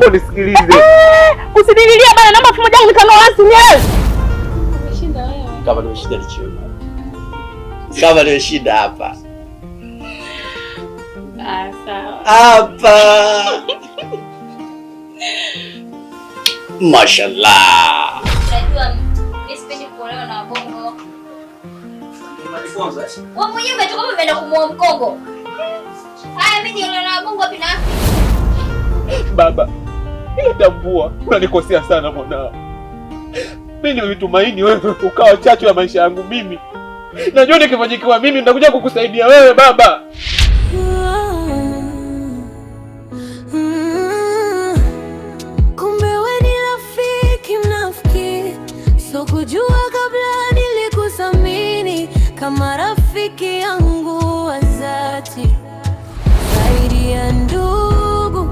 naomba unisikilize. Usinililie bana, naomba 1000 nikanua wazi nielewe. Umeshinda wewe. Kama nimeshinda lichiona. Kama nimeshinda hapa. Sawa. Hapa. Mashallah. Unajua mimi sipendi kuolewa na wabongo. Wewe mwenyewe umetoka umeenda kumuoa Mkongo. Haya mimi niolewa na wabongo wapi na wapi? Baba, nitambua unanikosea sana mwanao. Mimi nilitumaini wewe ukawa chachu ya maisha yangu mimi. Najua nikifanyikiwa mimi nitakuja kukusaidia wewe baba. Kumbe wewe ni rafiki mnafiki. Sikujua kabla nilikuthamini kama rafiki yangu wa dhati. Zaidi ya ndugu.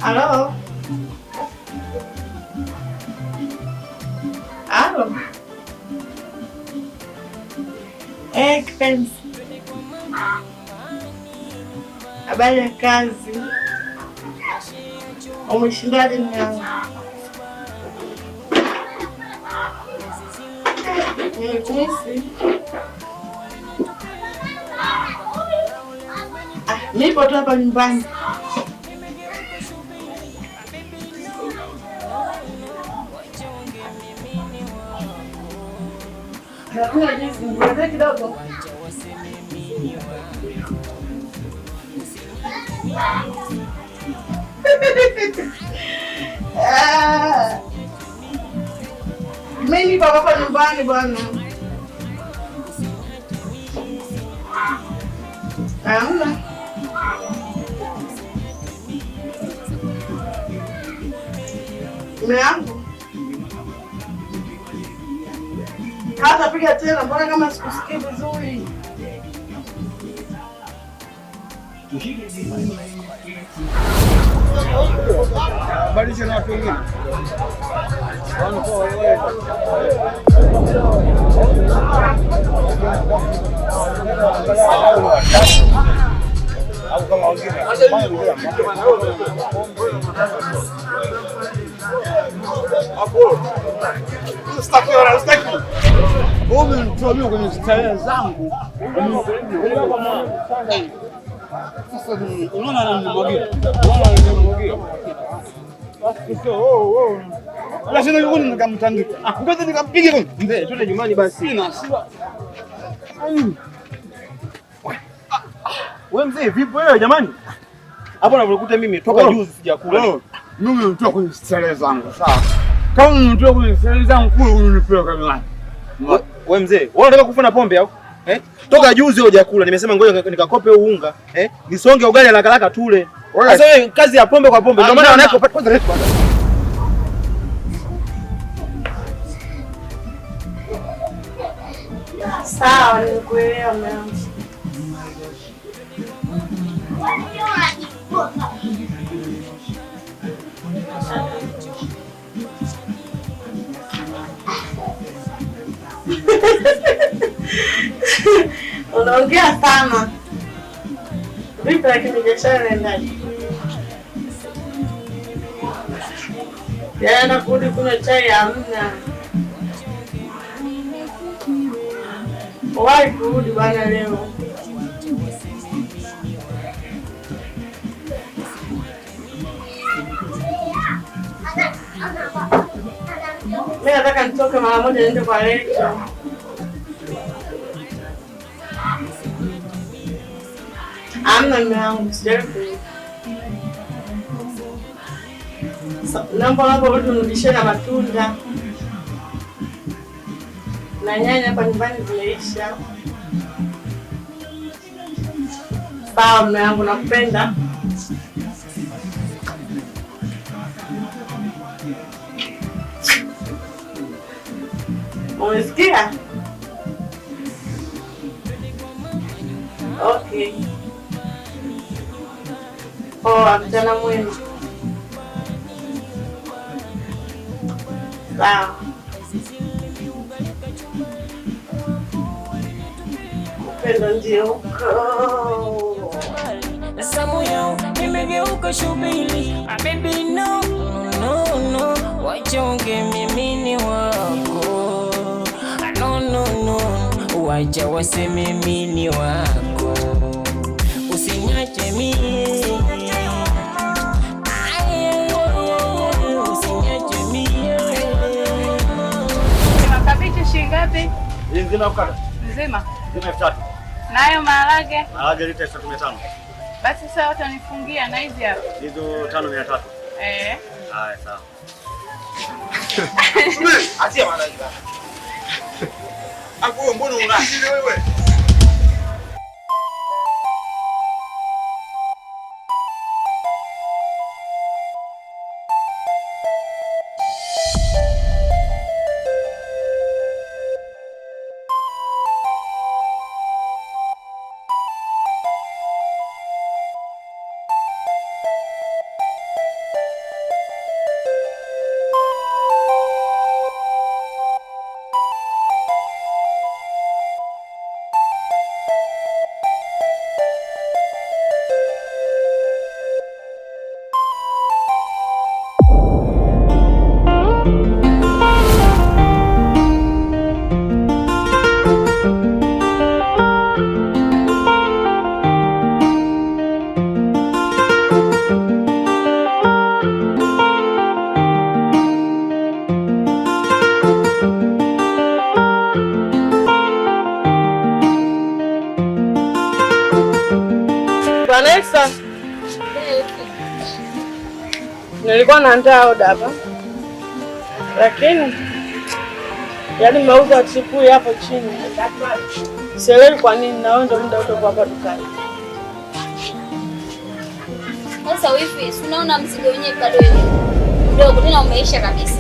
Halo. Halo. Kipenzi. Habari ya kazi? Umeshindaje mwanangu? Nipo tu hapa nyumbani. Nakula jinsi ngoja kidogo. Mimi hapa nyumbani bwana. Hamna. Mwanangu. Hata piga tena, mbona kama sikusikii vizuri? Badilisha na watu wengine. Au kama wengine. Hapo. Ustaki. Wewe unatuambia kwenye starehe zangu. Sasa unaona anamwagia. Lazima nikuni nikamtandika. Ngoja nikampige kwanza. Mzee, twende nyumbani basi. Sina. Wewe mzee, vipi wewe jamani? Hapo unakuta mimi toka juzi sijakula. Mimi nitoka kwenye starehe zangu, sawa? Kama nitoka kwenye starehe zangu kule unanipeleka mimi. Wewe mzee, wewe unataka kufuna pombe au? Toka juzi hujakula. Nimesema ngoja nikakope unga, nisonge ugali haraka haraka tule. Sasa wewe kazi ya pombe kwa pombe. Ndio maana wanako kwanza refu kwanza. Sawa, nikuelewa mama. Unaongea sana. Vipi lakini biashara inaendaje? Yaani kurudi kunywa chai hamna. Wapi kurudi bwana leo? Mimi nataka nitoke mara moja niende kwa Rachel. Amna mume wangu sijaelewa. Naomba urudishe na matunda. Na nyanya hapa nyumbani zimeisha. Sawa mume wangu, nakupenda. Umesikia? Okay. Mchana mwema. Sawa. Upendo ndio uko. Sasa moyo nimegeuka shubiri. Baby no, no, no. Wachonge mimi ni wako. No, no, no. Wacha waseme mimi ni wako. Usinyache mimi. Ngapi? Nzima ukata. Nzima. Nzima 3. Nayo maharage? Maharage lita 3500. Basi sasa utanifungia na hizi hapa. Hizo 5300. Haya sawa. Acha maharage. Hapo mbona unasili wewe? Vanessa. Nilikuwa naandaa oda hapa. Lakini yaani mauzo chipui hapo chini. Sielewi kwa nini na wewe ndio muda wote hapa dukani. Sasa wifi, unaona mzigo wenyewe bado ndio tena umeisha kabisa.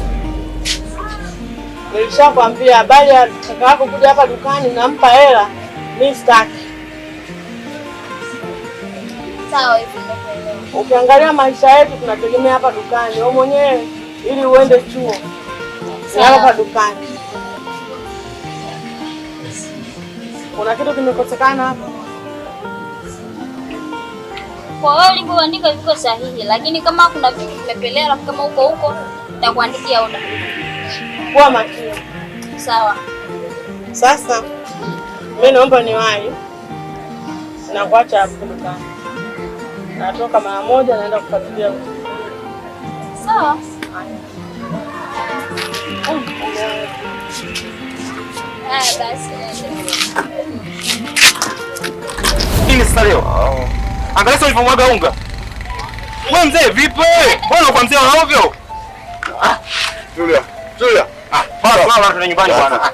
Nilishakwambia habari ya kaka yako kuja hapa dukani nampa hela, mimi sitaki. Sawa hivi ndio. Ukiangalia maisha yetu tunategemea hapa dukani. Wewe mwenyewe ili uende chuo. Sawa hapa dukani. Kuna kitu kimekosekana hapa. Kwa wewe ulivyoandika viko sahihi, lakini kama kuna vitu vimepelea kama huko nitakuandikia oda. Kuwa makini. Sawa. Sasa mimi naomba niwahi. Na kuacha hapo dukani. Natoka mara moja naenda kufuatilia. Sawa. Basi. Nini sasa leo? Angalia sasa ulivyomwaga unga. Wewe mzee vipi? Mbona kwa mzee wa ovyo? Tulia. Bwana tuna nyumbani bwana.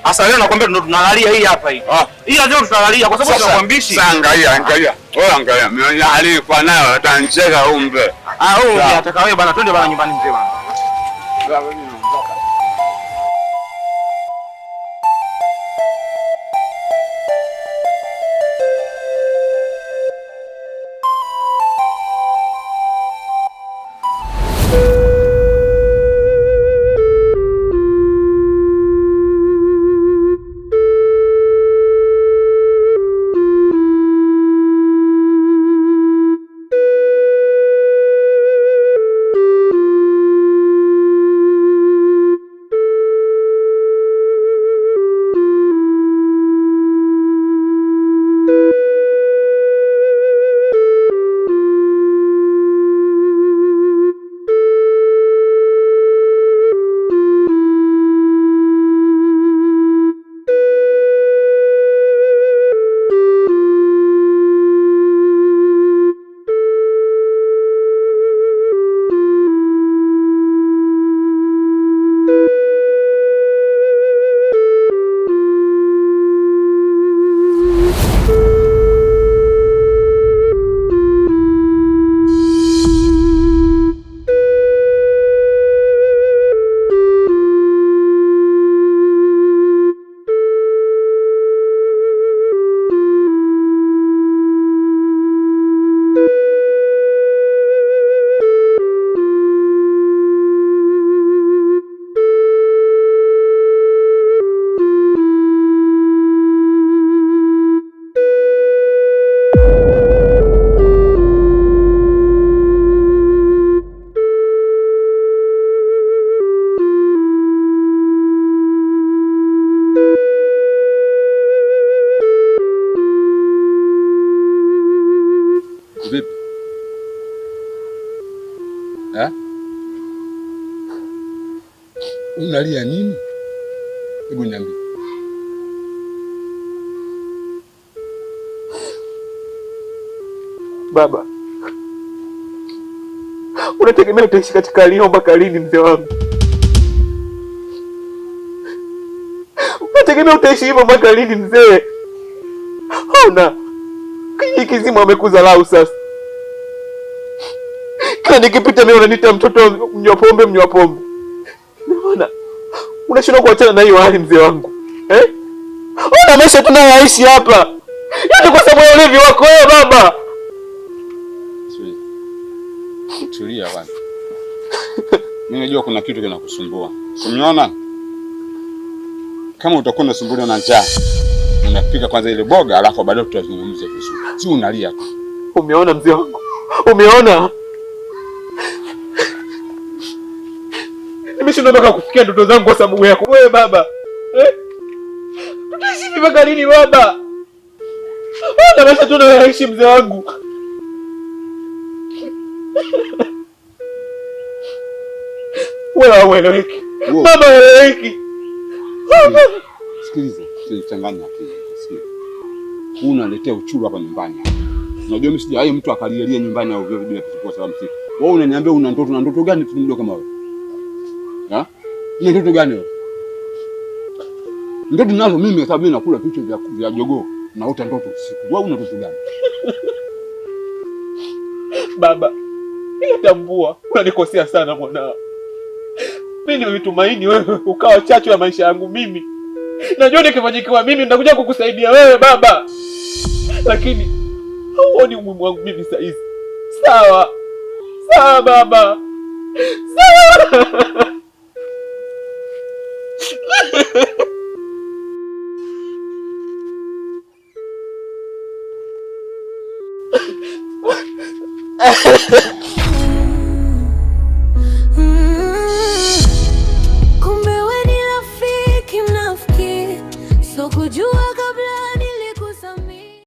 Asa leo nakwambia tunalalia hii hapa hii. Hii leo tunalalia kwa sababu tunakwambishi. Sasa angalia. Wewe angalia. Mimi alikuwa nayo atancheka umbe. Huyu anataka wewe bwana, twende bwana nyumbani mzee bwana. Vipi? Unalia nini? Hebu niambie. Baba, unategemea utaishi katika hali hiyo mpaka lini mzee wangu? Unategemea utaishi hivyo mpaka lini mzee? Hauna kijiji kizima amekuzalau sasa. Kila nikipita mimi unaniita mtoto mnywa pombe. Unaona? Unashindwa kuachana na hiyo hali mzee wangu. Ona maisha tunayoishi hapa. Yaani kwa sababu ya ulevi wako wewe baba. Tulia bwana. Mimi najua kuna kitu kinakusumbua. Umeona? Kama utakuwa unasumbuliwa na njaa, unapika kwanza ile boga alafu baadaye tutazungumzia vizuri. Si unalia tu. Umeona mzee wangu? Umeona? Nimeshindwa mpaka kufikia ndoto zangu kwa sababu yako wewe baba. Tutaishi mpaka lini baba? Ona maisha tunayoishi mzee wangu. Wewe ueleweki. Baba ueleweki. Sikiliza, usichanganye akili. Sikia. Unaletea uchuru hapa nyumbani. Unajua mimi sijawahi mtu akalilia nyumbani au vile bila kuchukua sababu sisi. Wewe unaniambia una ndoto gani mtu mdogo kama wewe? Ni ndoto gani wewe? Ndoto nazo mimi kwa sababu mimi nakula vitu vya jogoo. Naota ndoto usiku. Wewe una ndoto gani? Baba, ninatambua unanikosea sana mwanao. Mimi nilitumaini wewe ukawa chachu ya maisha yangu mimi. Najua nikifanyikiwa mimi nitakuja kukusaidia wewe baba. Lakini hauoni umuhimu wangu mimi sasa hizi. Sawa. Sawa baba. Sawa. Kumbe wewe ni rafiki mnafiki, so so kujua